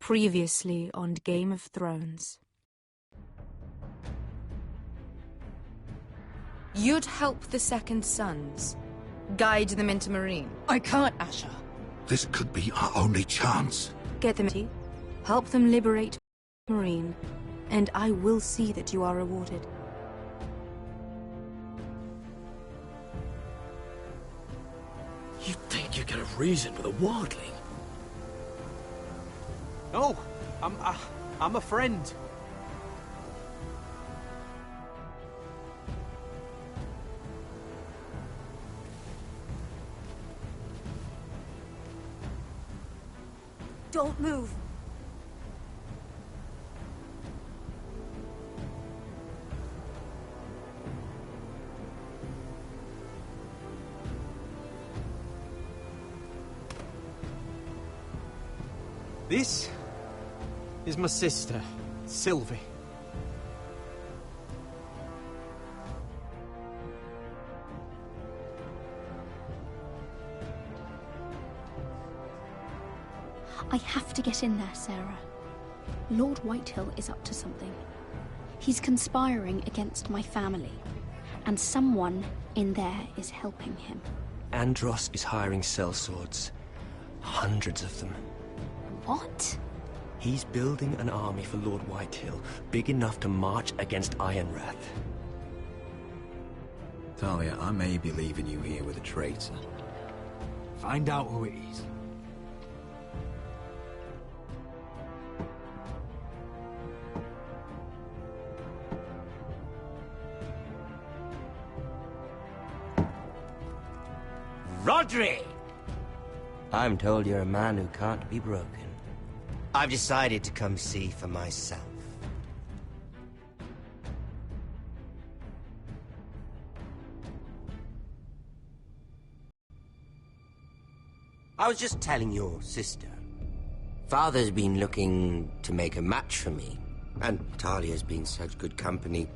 Previously on Game of Thrones. You'd help the Second Sons. Guide them into Meereen. I can't, Asher. This could be our only chance. Get them tea. Help them liberate Meereen. And I will see that you are rewarded. You think you can have reason with a wardling? No, I'm a friend. Don't move. This is my sister, Sylvie. I have to get in there, Sarah. Lord Whitehill is up to something. He's conspiring against my family, and someone in there is helping him. Andros is hiring sellswords. Hundreds of them. What? He's building an army for Lord Whitehill, big enough to march against Ironrath. Talia, I may be leaving you here with a traitor. Find out who it is. Rodri! I'm told you're a man who can't be broken. I've decided to come see for myself. I was just telling your sister. Father's been looking to make a match for me, and Talia's been such good company.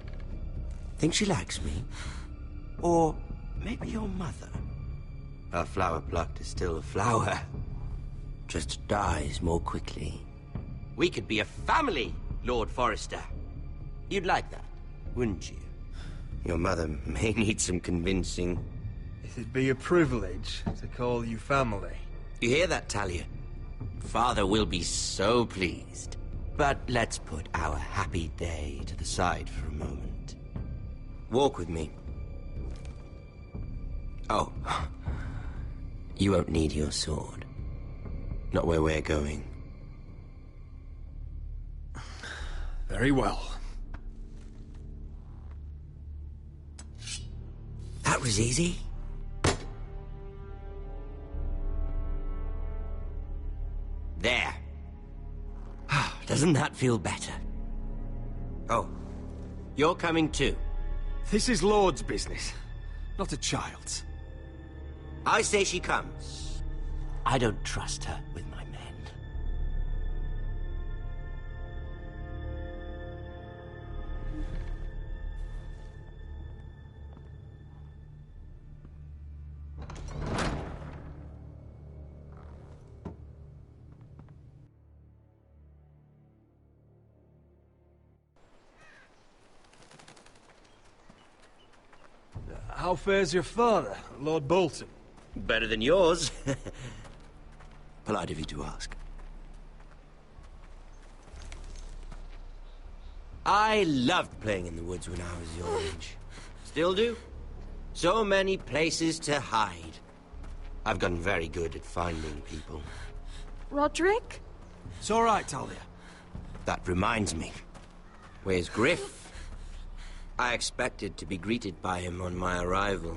Think she likes me? Or maybe your mother? A flower plucked is still a flower. Just dies more quickly. We could be a family, Lord Forrester. You'd like that, wouldn't you? Your mother may need some convincing. It'd be a privilege to call you family. You hear that, Talia? Father will be so pleased. But let's put our happy day to the side for a moment. Walk with me. Oh. You won't need your sword. Not where we're going. Very well. That was easy. There. Doesn't that feel better? Oh, you're coming too. This is Lord's business, not a child's. I say she comes. I don't trust her with my men. How fares your father, Lord Bolton? Better than yours. Polite of you to ask. I loved playing in the woods when I was your age. Still do. So many places to hide. I've gotten very good at finding people. Rodrik? It's all right, Talia. That reminds me. Where's Griff? I expected to be greeted by him on my arrival.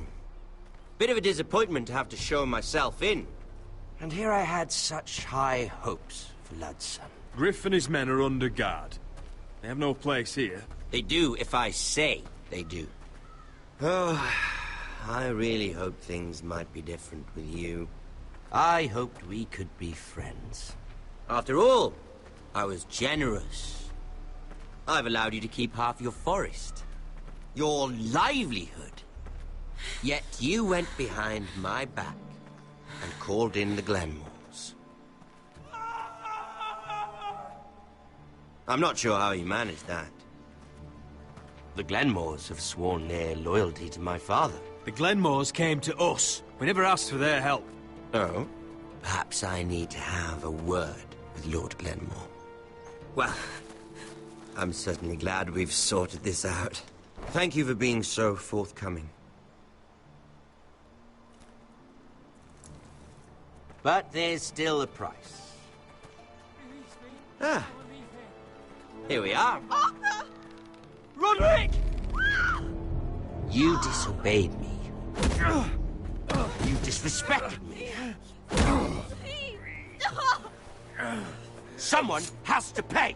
Bit of a disappointment to have to show myself in. And here I had such high hopes for Ludson. Griff and his men are under guard. They have no place here. They do if I say they do. Oh, I really hoped things might be different with you. I hoped we could be friends. After all, I was generous. I've allowed you to keep half your forest. Your livelihood. Yet you went behind my back and called in the Glenmores. I'm not sure how he managed that. The Glenmores have sworn their loyalty to my father. The Glenmores came to us. We never asked for their help. Oh? Perhaps I need to have a word with Lord Glenmore. Well, I'm certainly glad we've sorted this out. Thank you for being so forthcoming. But there's still a price. Ah. Here we are. Arthur! Roderick! You disobeyed me. You disrespected me. Please! Stop! Someone has to pay!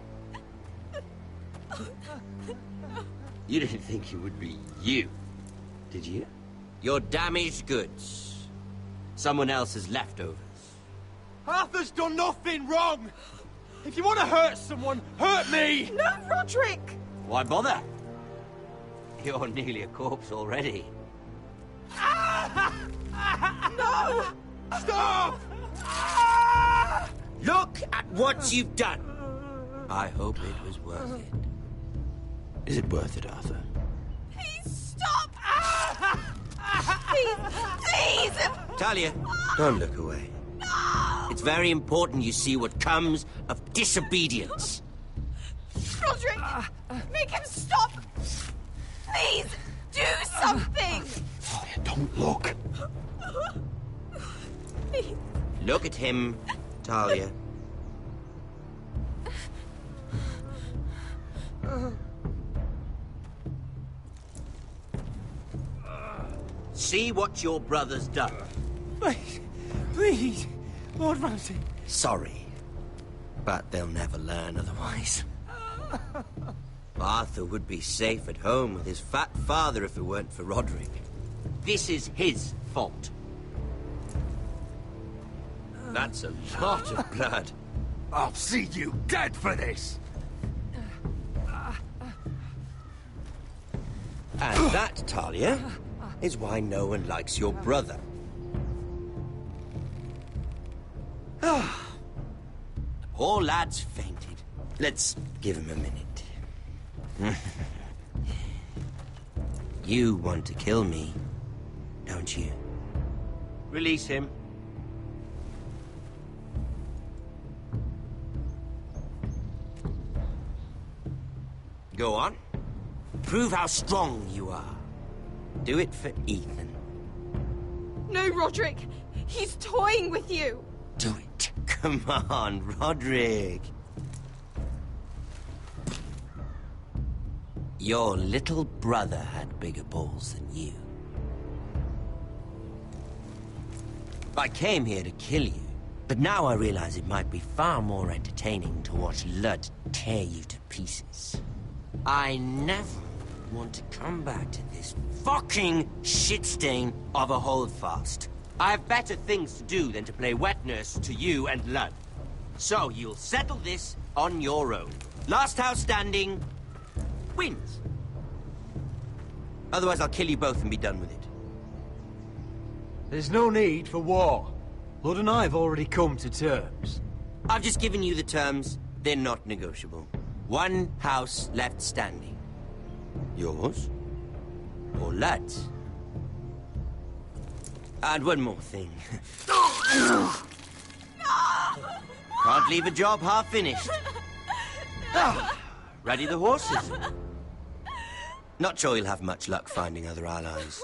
You didn't think it would be you, did you? Your damaged goods. Someone else's leftovers. Arthur's done nothing wrong! If you want to hurt someone, hurt me! No, Roderick! Why bother? You're nearly a corpse already. No! Stop! Look at what you've done! I hope it was worth it. Is it worth it, Arthur? Please stop! Please! Please! Talia, don't look away. It's very important you see what comes of disobedience. Roderick! Make him stop! Please! Do something! Talia, don't look. Please. Look at him, Talia. See what your brother's done. Please, please, Lord Ramsay. Sorry, but they'll never learn otherwise. Arthur would be safe at home with his fat father if it weren't for Roderick. This is his fault. That's a lot of blood. I'll see you dead for this. And that, Talia, is why no one likes your brother. The poor lad's fainted. Let's give him a minute. You want to kill me, don't you? Release him. Go on. Prove how strong you are. Do it for Ethan. No, Roderick! He's toying with you! Do it. Come on, Roderick. Your little brother had bigger balls than you. I came here to kill you, but now I realize it might be far more entertaining to watch Lud tear you to pieces. I never want to come back to this fucking shit stain of a holdfast. I have better things to do than to play wet nurse to you and Lud. So you'll settle this on your own. Last house standing wins. Otherwise I'll kill you both and be done with it. There's no need for war. Lord and I have already come to terms. I've just given you the terms. They're not negotiable. One house left standing. Yours or Lud's? And one more thing. Can't leave a job half finished. Ready the horses? Not sure you'll have much luck finding other allies.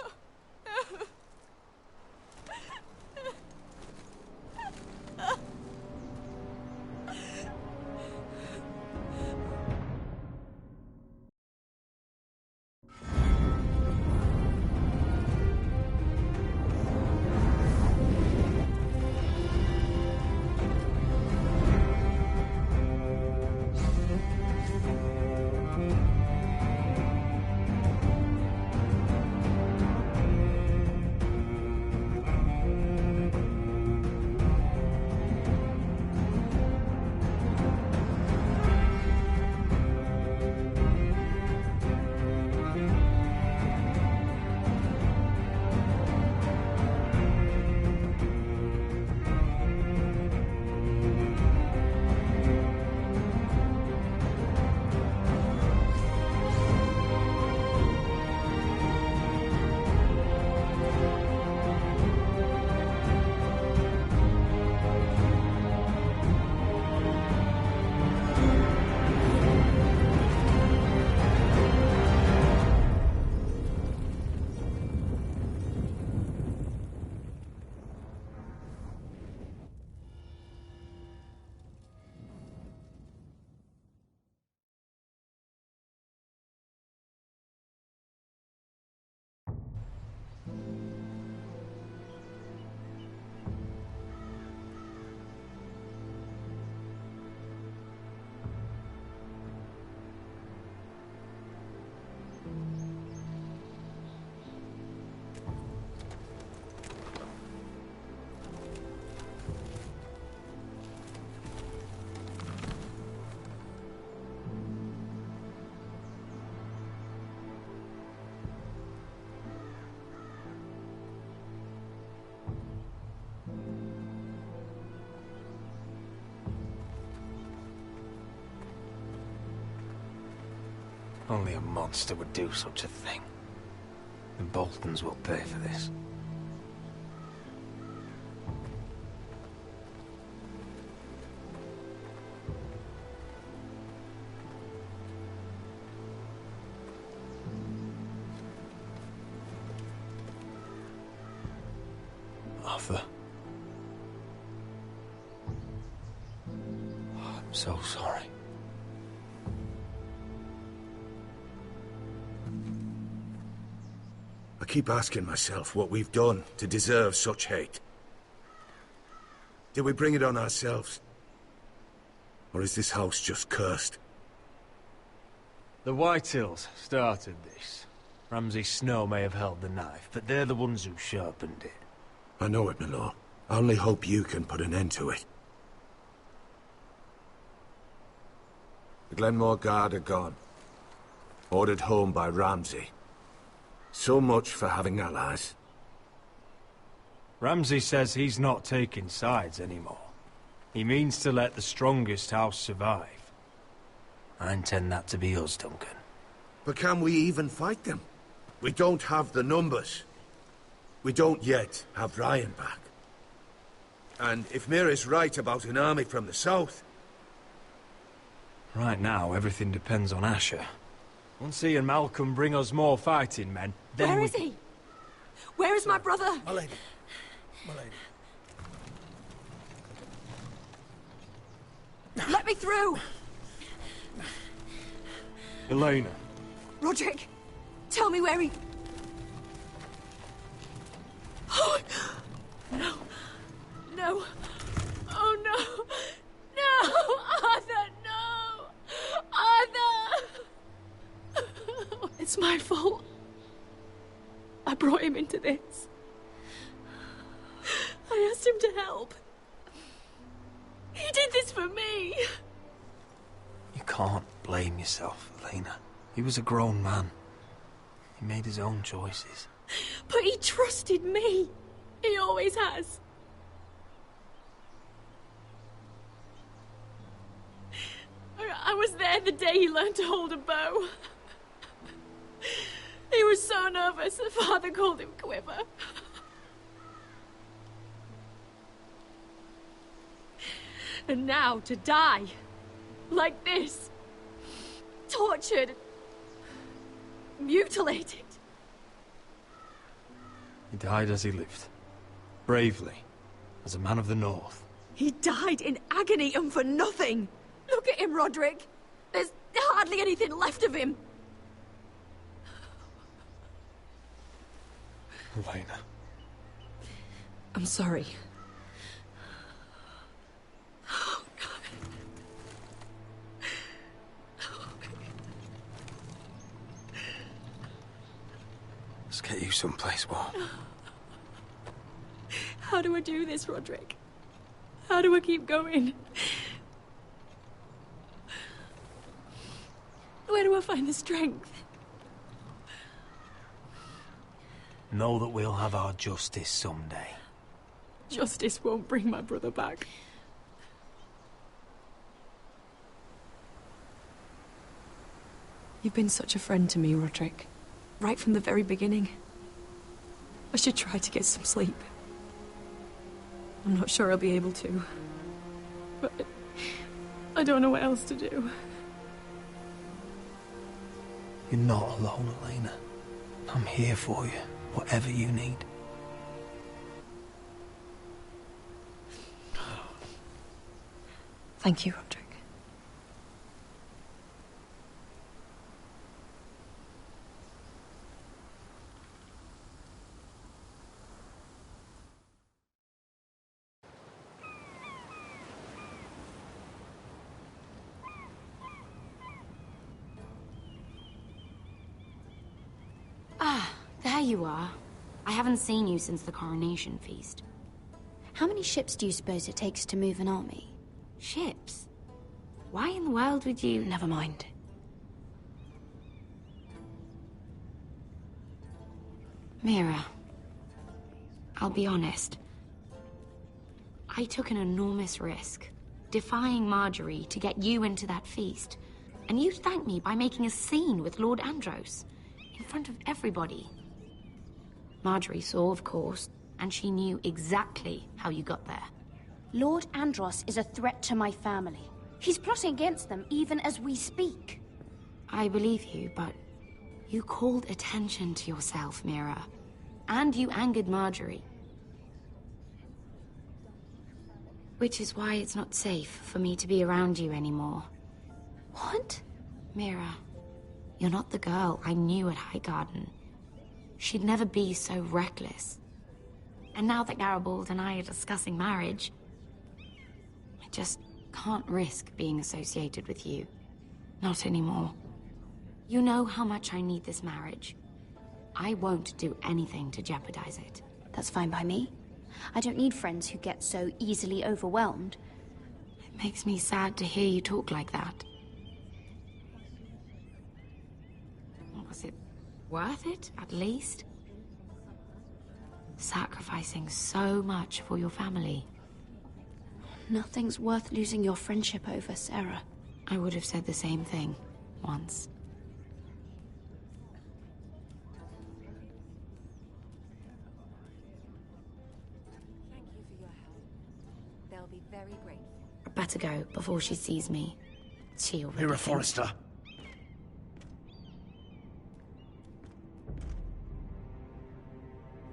Only a monster would do such a thing. The Boltons will pay for this. Arthur. Oh, I'm so sorry. I keep asking myself what we've done to deserve such hate. Did we bring it on ourselves? Or is this house just cursed? The Whitehills started this. Ramsay Snow may have held the knife, but they're the ones who sharpened it. I know it, my lord. I only hope you can put an end to it. The Glenmore Guard are gone. Ordered home by Ramsay. So much for having allies. Ramsay says he's not taking sides anymore. He means to let the strongest house survive. I intend that to be us, Duncan. But can we even fight them? We don't have the numbers. We don't yet have Ryan back. And if Mira's right about an army from the south... Right now, everything depends on Asher. Once he and Malcolm bring us more fighting men, then Where is he? Where is my brother? My lady. My lady. Let me through! Elena. Roderick, tell me where he... Oh, no. No. Oh, no. No! Arthur, no! Arthur! It's my fault. I brought him into this. I asked him to help. He did this for me. You can't blame yourself, Elena. He was a grown man. He made his own choices. But he trusted me. He always has. I was there the day he learned to hold a bow. He was so nervous, the father called him Quiver. And now to die. Like this. Tortured. Mutilated. He died as he lived. Bravely. As a man of the North. He died in agony and for nothing. Look at him, Roderick. There's hardly anything left of him. Elena. I'm sorry. Oh, God. Let's get you someplace warm. How do I do this, Roderick? How do I keep going? Where do I find the strength? Know that we'll have our justice someday. Justice won't bring my brother back. You've been such a friend to me, Roderick. Right from the very beginning. I should try to get some sleep. I'm not sure I'll be able to. But I don't know what else to do. You're not alone, Elena. I'm here for you, whatever you need. Thank you, Roderick. There you are. I haven't seen you since the coronation feast. How many ships do you suppose it takes to move an army? Ships? Why in the world would you... Never mind. Mira, I'll be honest. I took an enormous risk, defying Marjorie to get you into that feast. And you thank me by making a scene with Lord Andros, in front of everybody. Marjorie saw, of course, and she knew exactly how you got there. Lord Andros is a threat to my family. He's plotting against them even as we speak. I believe you, but you called attention to yourself, Mira. And you angered Marjorie. Which is why it's not safe for me to be around you anymore. What? Mira, you're not the girl I knew at Highgarden. She'd never be so reckless. And now that Garibald and I are discussing marriage, I just can't risk being associated with you. Not anymore. You know how much I need this marriage. I won't do anything to jeopardize it. That's fine by me. I don't need friends who get so easily overwhelmed. It makes me sad to hear you talk like that. Was it worth it, at least? Sacrificing so much for your family. Nothing's worth losing your friendship over, Sarah. I would have said the same thing once. Thank you for your help. They'll be very grateful. I better go before she sees me. She already Mira thinks- Forrester.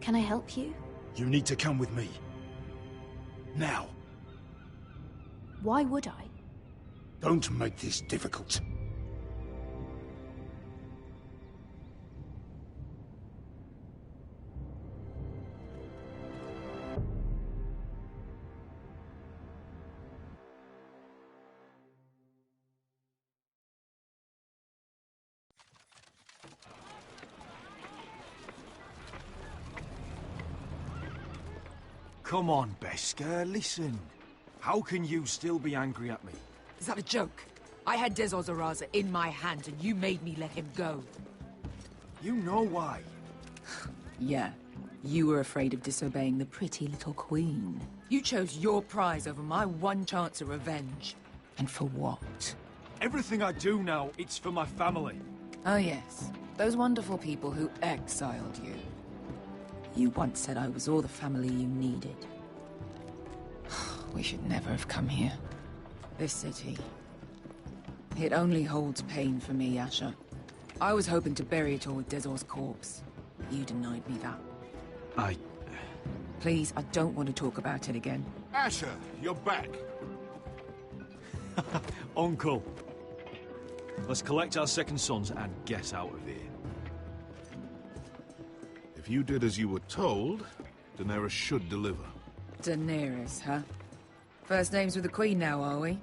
Can I help you? You need to come with me. Now. Why would I? Don't make this difficult. Come on, Beskar, listen. How can you still be angry at me? Is that a joke? I had Dez Ozaraza in my hand and you made me let him go. You know why. Yeah. You were afraid of disobeying the pretty little queen. You chose your prize over my one chance of revenge. And for what? Everything I do now, it's for my family. Oh yes. Those wonderful people who exiled you. You once said I was all the family you needed. We should never have come here. This city. It only holds pain for me, Asher. I was hoping to bury it all with Dezor's corpse. You denied me that. Please, I don't want to talk about it again. Asher, you're back. Uncle. Let's collect our second sons and get out of here. If you did as you were told, Daenerys should deliver. Daenerys, huh? First names with the Queen now, are we?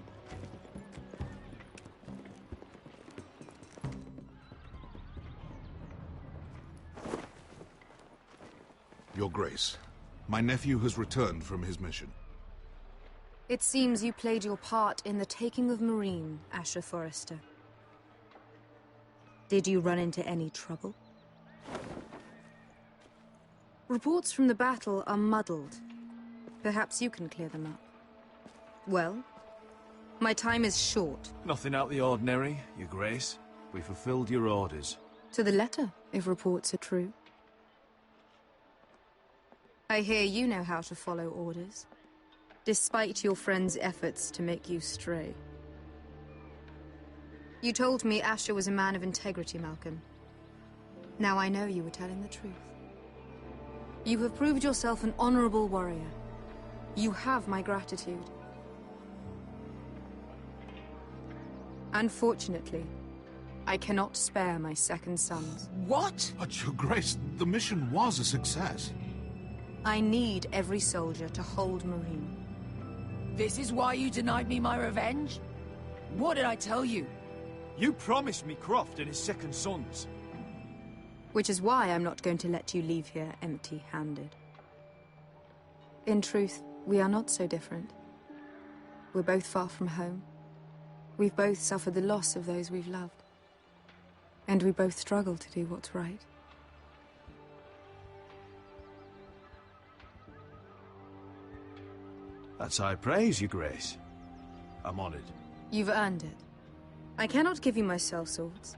Your Grace, my nephew has returned from his mission. It seems you played your part in the taking of Meereen, Asher Forrester. Did you run into any trouble? Reports from the battle are muddled. Perhaps you can clear them up. Well, my time is short. Nothing out the ordinary, Your Grace. We fulfilled your orders. To the letter, if reports are true. I hear you know how to follow orders, despite your friend's efforts to make you stray. You told me Asher was a man of integrity, Malcolm. Now I know you were telling the truth. You have proved yourself an honorable warrior. You have my gratitude. Unfortunately, I cannot spare my second sons. What? But, Your Grace, the mission was a success. I need every soldier to hold Meereen. This is why you denied me my revenge? What did I tell you? You promised me Croft and his second sons. Which is why I'm not going to let you leave here empty-handed. In truth, we are not so different. We're both far from home. We've both suffered the loss of those we've loved. And we both struggle to do what's right. That's high praise, Your Grace. I'm honored. You've earned it. I cannot give you my sellswords,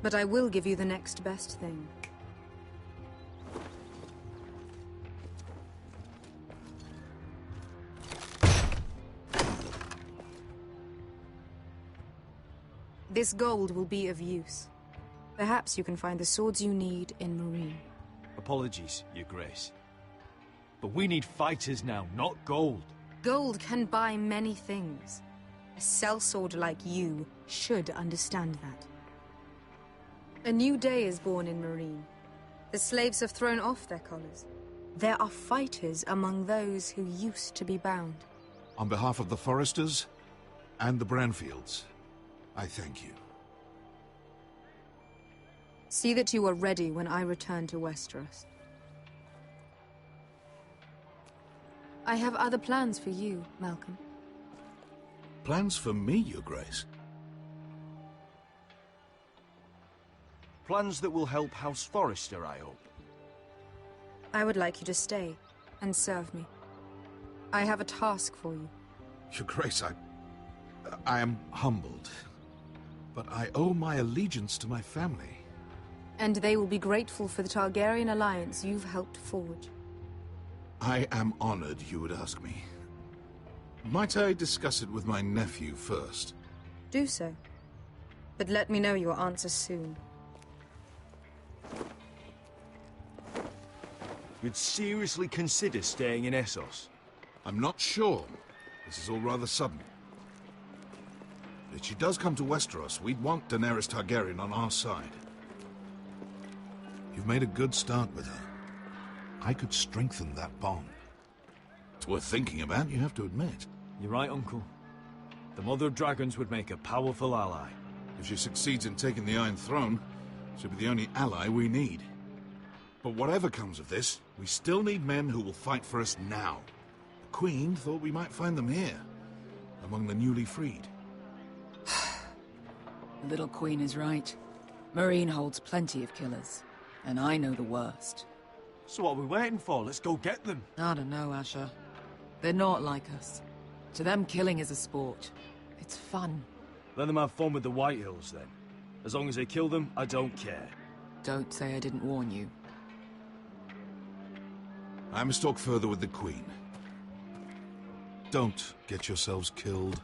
but I will give you the next best thing. This gold will be of use. Perhaps you can find the swords you need in Meereen. Apologies, Your Grace. But we need fighters now, not gold. Gold can buy many things. A sellsword like you should understand that. A new day is born in Meereen. The slaves have thrown off their collars. There are fighters among those who used to be bound. On behalf of the Foresters and the Branfields, I thank you. See that you are ready when I return to Westeros. I have other plans for you, Malcolm. Plans for me, Your Grace? Plans that will help House Forrester, I hope. I would like you to stay and serve me. I have a task for you. Your Grace, I am humbled, but I owe my allegiance to my family. And they will be grateful for the Targaryen alliance you've helped forge. I am honored you would ask me. Might I discuss it with my nephew first? Do so. But let me know your answer soon. You'd seriously consider staying in Essos? I'm not sure. This is all rather sudden. If she does come to Westeros, we'd want Daenerys Targaryen on our side. You've made a good start with her. I could strengthen that bond. It's worth thinking about, you have to admit. You're right, Uncle. The Mother of Dragons would make a powerful ally. If she succeeds in taking the Iron Throne, she'll be the only ally we need. But whatever comes of this, we still need men who will fight for us now. The Queen thought we might find them here, among the newly freed. The little Queen is right. Meereen holds plenty of killers, and I know the worst. So what are we waiting for? Let's go get them. I don't know, Asher. They're not like us. To them, killing is a sport. It's fun. Let them have fun with the Whitehills, then. As long as they kill them, I don't care. Don't say I didn't warn you. I must talk further with the Queen. Don't get yourselves killed.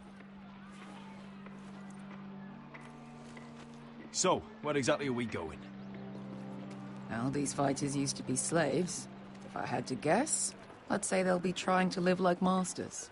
So, where exactly are we going? Well, these fighters used to be slaves. If I had to guess, I'd say they'll be trying to live like masters.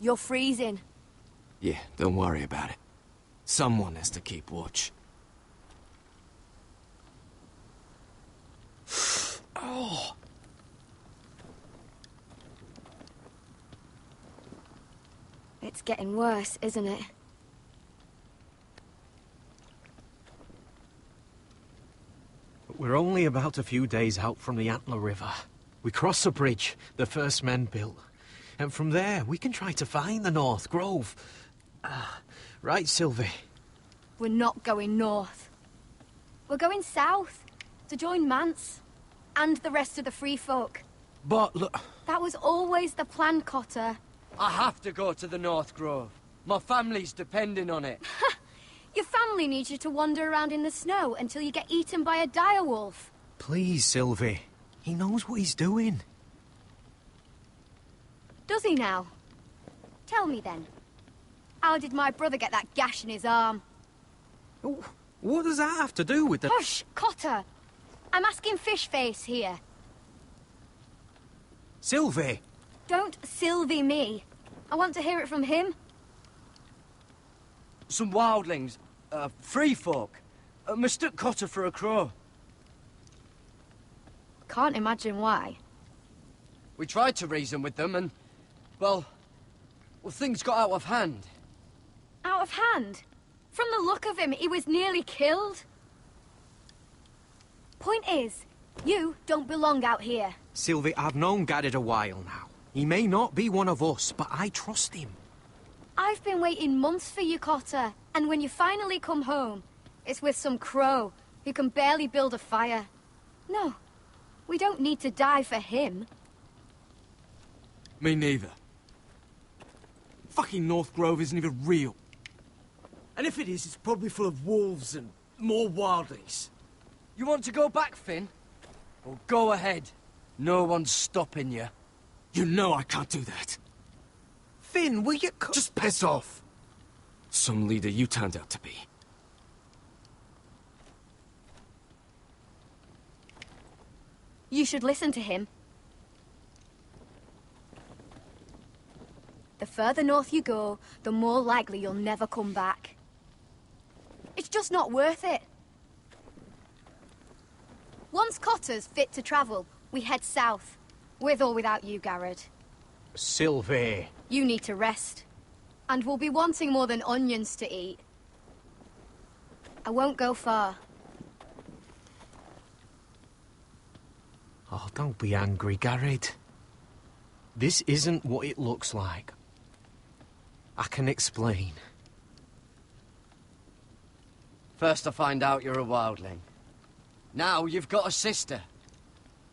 You're freezing. Yeah, don't worry about it. Someone has to keep watch. Oh! It's getting worse, isn't it? We're only about a few days out from the Antler River. We cross a bridge the first men built. And from there, we can try to find the North Grove. Right, Sylvie? We're not going north. We're going south, to join Mance, and the rest of the Free Folk. But look... That was always the plan, Cotter. I have to go to the North Grove. My family's depending on it. Your family needs you to wander around in the snow until you get eaten by a direwolf. Please, Sylvie. He knows what he's doing. Does he now? Tell me then. How did my brother get that gash in his arm? What does that have to do with the... Hush, Cotter! I'm asking Fishface here. Sylvie! Don't Sylvie me. I want to hear it from him. Some wildlings. Free folk. Mistook Cotter for a crow. Can't imagine why. We tried to reason with them and, well, things got out of hand. Out of hand? From the look of him, he was nearly killed. Point is, you don't belong out here. Sylvie, I've known Garrett a while now. He may not be one of us, but I trust him. I've been waiting months for you, Cotter. And when you finally come home, it's with some crow who can barely build a fire. No, we don't need to die for him. Me neither. Fucking North Grove isn't even real. And if it is, it's probably full of wolves and more wildlings. You want to go back, Finn? Well, go ahead. No one's stopping you. You know I can't do that. Finn, will you just piss off? Some leader you turned out to be. You should listen to him. The further north you go, the more likely you'll never come back. It's just not worth it. Once Cotter's fit to travel, we head south. With or without you, Garrett. Sylvie. You need to rest. And we'll be wanting more than onions to eat. I won't go far. Oh, don't be angry, Garrett. This isn't what it looks like. I can explain. First I find out you're a wildling. Now you've got a sister.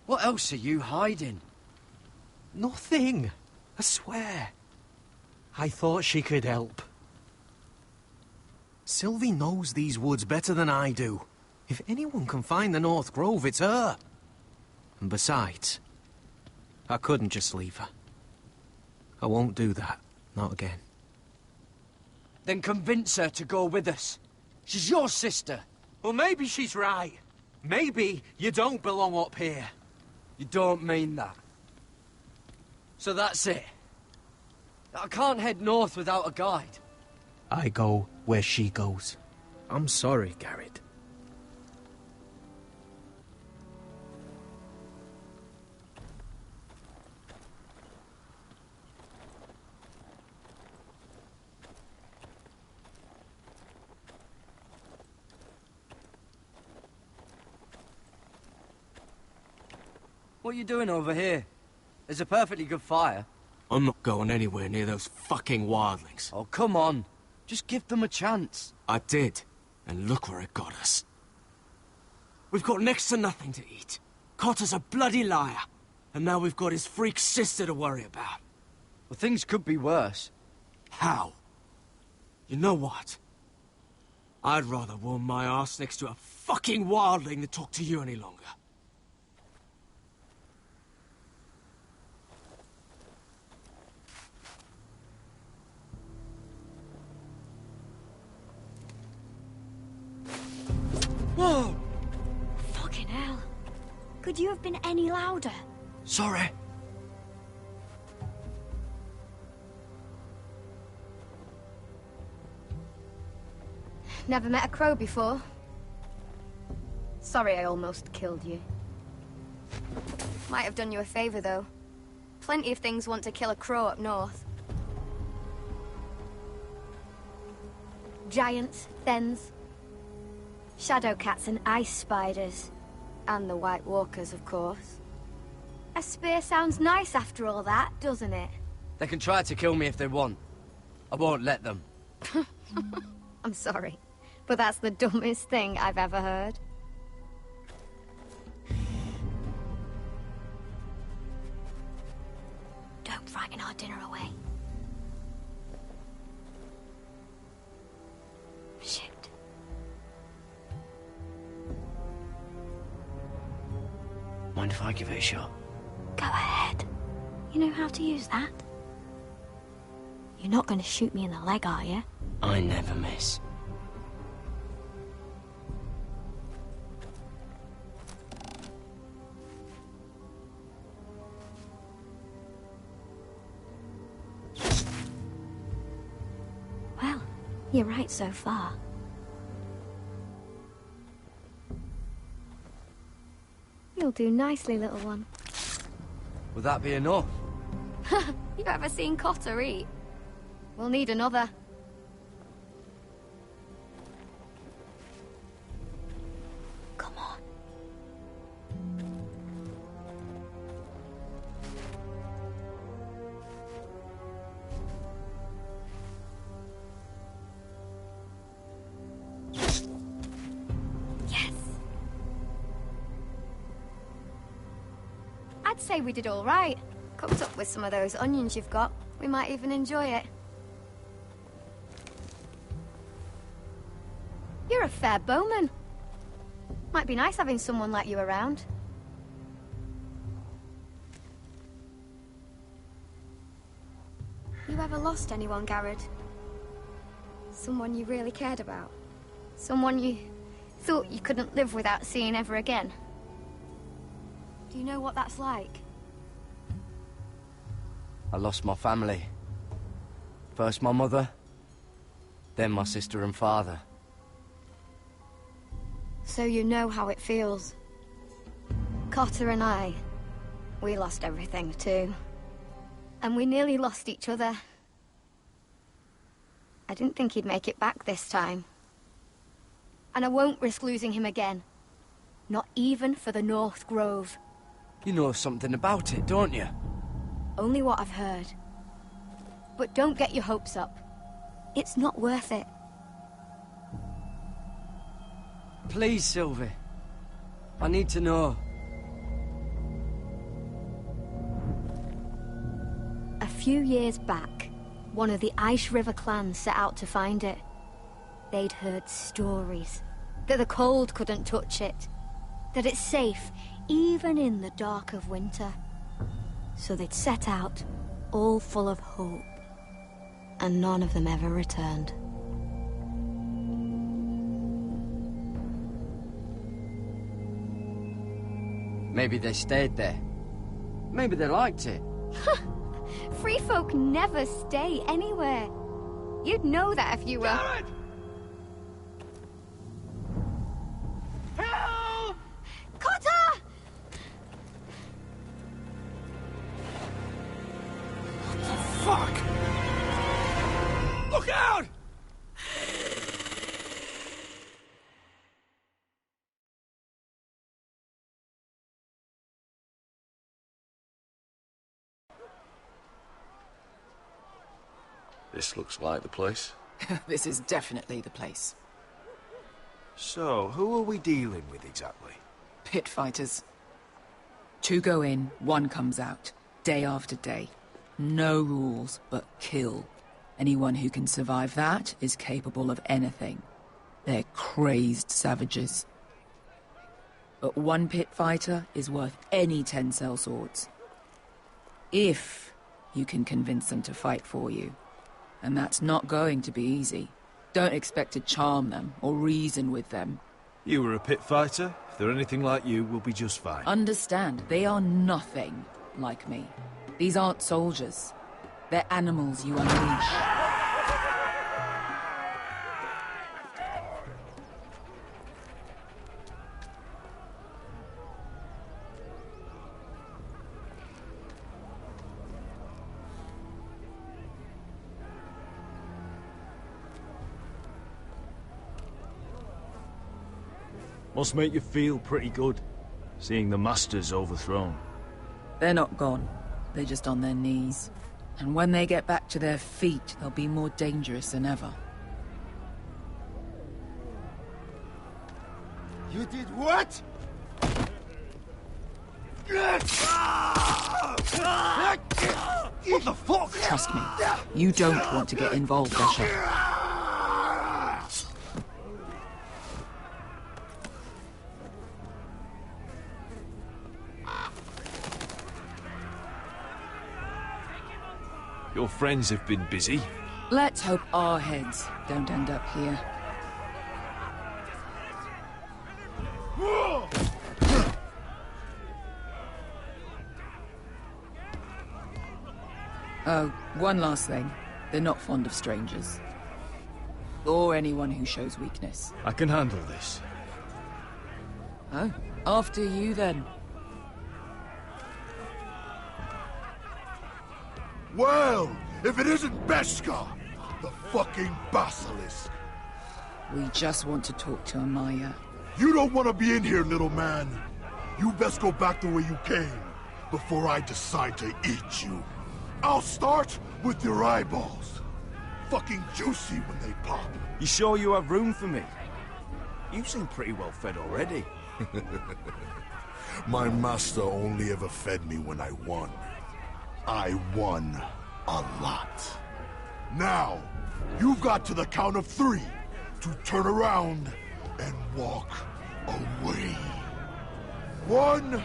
What else are you hiding? Nothing. I swear. I thought she could help. Sylvie knows these woods better than I do. If anyone can find the North Grove, it's her. And besides, I couldn't just leave her. I won't do that. Not again. Then convince her to go with us. She's your sister. Well, maybe she's right. Maybe you don't belong up here. You don't mean that. So that's it. I can't head north without a guide. I go where she goes. I'm sorry, Garrett. What are you doing over here? There's a perfectly good fire. I'm not going anywhere near those fucking wildlings. Oh, come on. Just give them a chance. I did, and look where it got us. We've got next to nothing to eat. Cotter's a bloody liar. And now we've got his freak sister to worry about. Well, things could be worse. How? You know what? I'd rather warm my arse next to a fucking wildling than talk to you any longer. Whoa! Fucking hell. Could you have been any louder? Sorry. Never met a crow before. Sorry I almost killed you. Might have done you a favor, though. Plenty of things want to kill a crow up north. Giants, thens, shadow cats and ice spiders. And the White Walkers, of course. A spear sounds nice after all that, doesn't it? They can try to kill me if they want. I won't let them. I'm sorry, but that's the dumbest thing I've ever heard. Don't frighten our dinner away. Shit. Mind if I give it a shot? Go ahead. You know how to use that? You're not going to shoot me in the leg, are you? I never miss. Well, you're right so far. You'll do nicely, little one. Would that be enough? You ever seen Cotter eat? We'll need another. Come on. Yes. I'd say we did all right. Cooked up with some of those onions you've got. We might even enjoy it. You're a fair bowman. Might be nice having someone like you around. You ever lost anyone, Garrett? Someone you really cared about? Someone you thought you couldn't live without seeing ever again? Do you know what that's like? I lost my family. First my mother, then my sister and father. So you know how it feels. Cotter and I, we lost everything too. And we nearly lost each other. I didn't think he'd make it back this time. And I won't risk losing him again. Not even for the North Grove. You know something about it, don't you? Only what I've heard. But don't get your hopes up. It's not worth it. Please, Sylvie. I need to know. A few years back, one of the Ice River clans set out to find it. They'd heard stories. That the cold couldn't touch it. That it's safe, even in the dark of winter. So they'd set out, all full of hope. And none of them ever returned. Maybe they stayed there. Maybe they liked it. Free folk never stay anywhere. You'd know that if you were... Garrett! Help! Cotter! What the fuck? Look out! This looks like the place. This is definitely the place. So, who are we dealing with exactly? Pit fighters. 2 go in, 1 comes out. Day after day. No rules, but kill. Anyone who can survive that is capable of anything. They're crazed savages. But 1 pit fighter is worth any 10 sellswords. If you can convince them to fight for you. And that's not going to be easy. Don't expect to charm them or reason with them. You were a pit fighter. If they're anything like you, we'll be just fine. Understand, they are nothing like me. These aren't soldiers. They're animals you unleash. Must make you feel pretty good, seeing the Masters overthrown. They're not gone. They're just on their knees. And when they get back to their feet, they'll be more dangerous than ever. You did what? What the fuck? Trust me, you don't want to get involved, Asher. Your friends have been busy. Let's hope our heads don't end up here. Oh, one last thing. They're not fond of strangers. Or anyone who shows weakness. I can handle this. Oh, after you then. Well, if it isn't Beskha, the fucking basilisk. We just want to talk to Amaya. You don't want to be in here, little man. You best go back the way you came, before I decide to eat you. I'll start with your eyeballs. Fucking juicy when they pop. You sure you have room for me? You seem pretty well fed already. My master only ever fed me when I won. I won a lot. Now, you've got to the count of 3 to turn around and walk away. 1,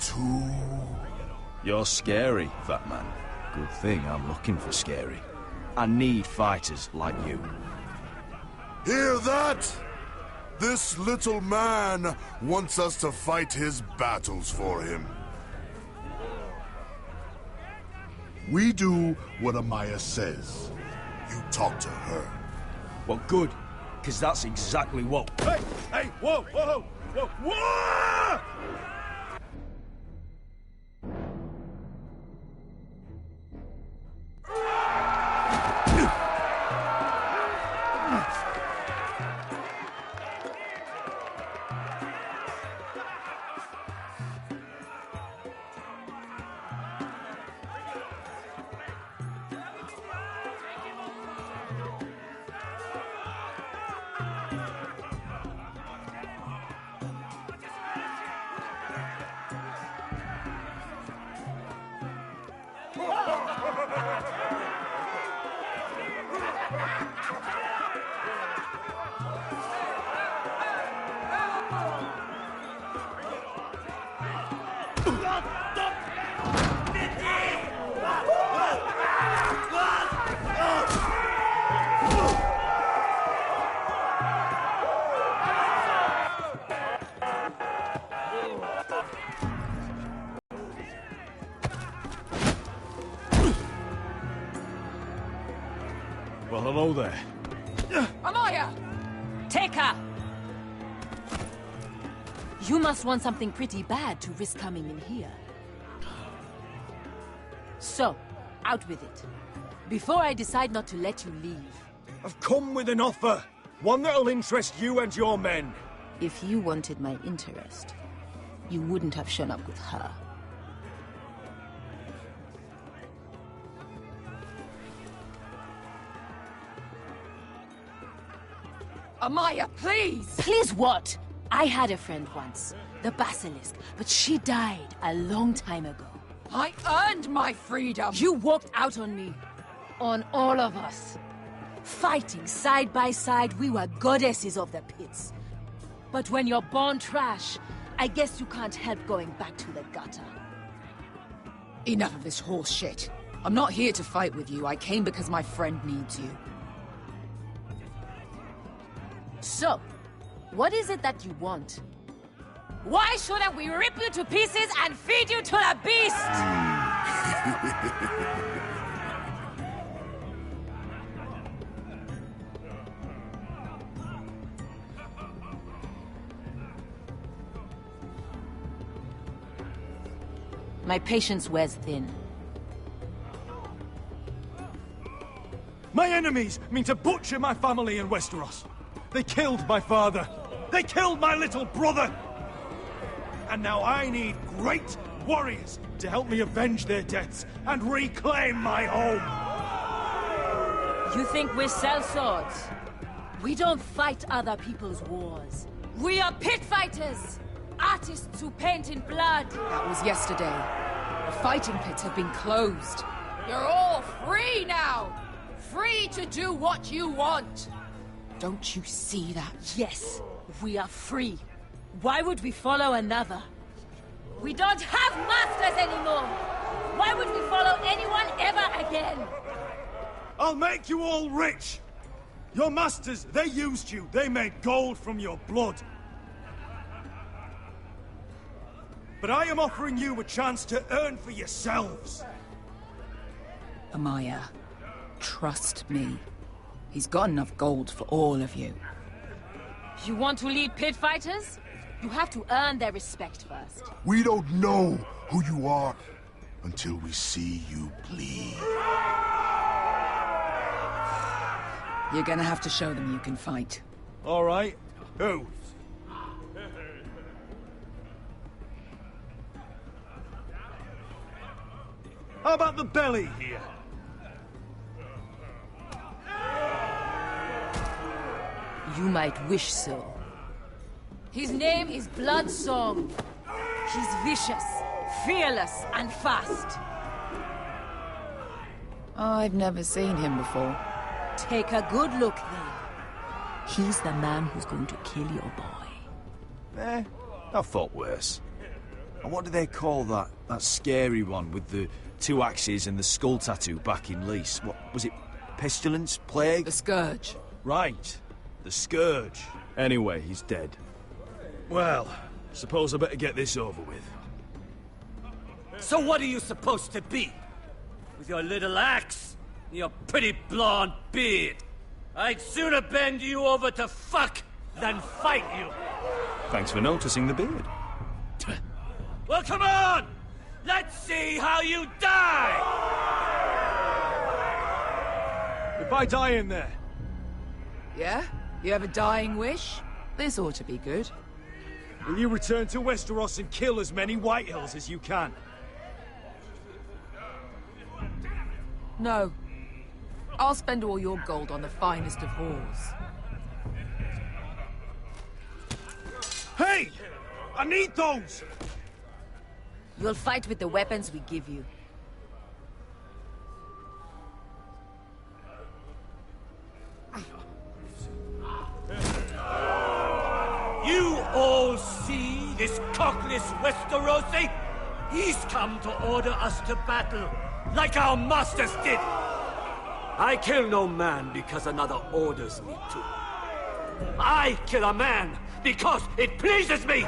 2... You're scary, fat man. Good thing I'm looking for scary. I need fighters like you. Hear that? This little man wants us to fight his battles for him. We do what Amaya says. You talk to her. Well, good, because that's exactly what... Hey! Hey! Whoa! Whoa! Whoa! Whoa! Well, hello there. Amaya! Take her! You must want something pretty bad to risk coming in here. So, out with it. Before I decide not to let you leave. I've come with an offer. One that'll interest you and your men. If you wanted my interest, you wouldn't have shown up with her. Amaya, please! Please what? I had a friend once, the Basilisk, but she died a long time ago. I earned my freedom! You walked out on me. On all of us. Fighting side by side, we were goddesses of the pits. But when you're born trash, I guess you can't help going back to the gutter. Enough of this horse shit. I'm not here to fight with you. I came because my friend needs you. So, what is it that you want? Why shouldn't we rip you to pieces and feed you to the beast? My patience wears thin. My enemies mean to butcher my family in Westeros. They killed my father. They killed my little brother. And now I need great warriors to help me avenge their deaths and reclaim my home. You think we sell swords? We don't fight other people's wars. We are pit fighters! Artists who paint in blood! That was yesterday. The fighting pits have been closed. You're all free now! Free to do what you want! Don't you see that? Yes, we are free. Why would we follow another? We don't have masters anymore! Why would we follow anyone ever again? I'll make you all rich! Your masters, they used you. They made gold from your blood. But I am offering you a chance to earn for yourselves. Amaya, trust me. He's got enough gold for all of you. You want to lead pit fighters? You have to earn their respect first. We don't know who you are. until we see you bleed. You're gonna have to show them you can fight. All right. Who? How about the belly here? You might wish so. His name is Bloodsong. He's vicious, fearless, and fast. I've never seen him before. Take a good look then. He's the man who's going to kill your boy. I thought worse. And what do they call that scary one with the 2 axes and the skull tattoo back in Lys? What was it? Pestilence? Plague? The Scourge. Right. The Scourge. Anyway, he's dead. Well, suppose I better get this over with. So what are you supposed to be? With your little axe and your pretty blonde beard? I'd sooner bend you over to fuck than fight you. Thanks for noticing the beard. Well, come on! Let's see how you die! If I die in there... Yeah? You have a dying wish? This ought to be good. Will you return to Westeros and kill as many Whitehills as you can? No. I'll spend all your gold on the finest of whores. Hey! I need those! You'll fight with the weapons we give you. You all see this cockless Westerosi? He's come to order us to battle, like our masters did. I kill no man because another orders me to. I kill a man because it pleases me!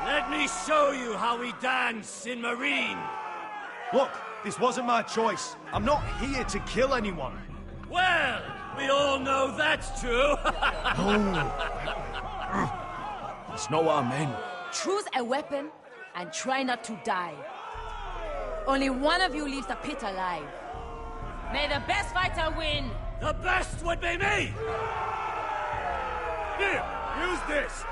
Let me show you how we dance in Marine. Look, this wasn't my choice. I'm not here to kill anyone. Well, we all know that's true. That's not what I meant. Choose a weapon and try not to die. Only one of you leaves the pit alive. May the best fighter win! The best would be me! Here, use this!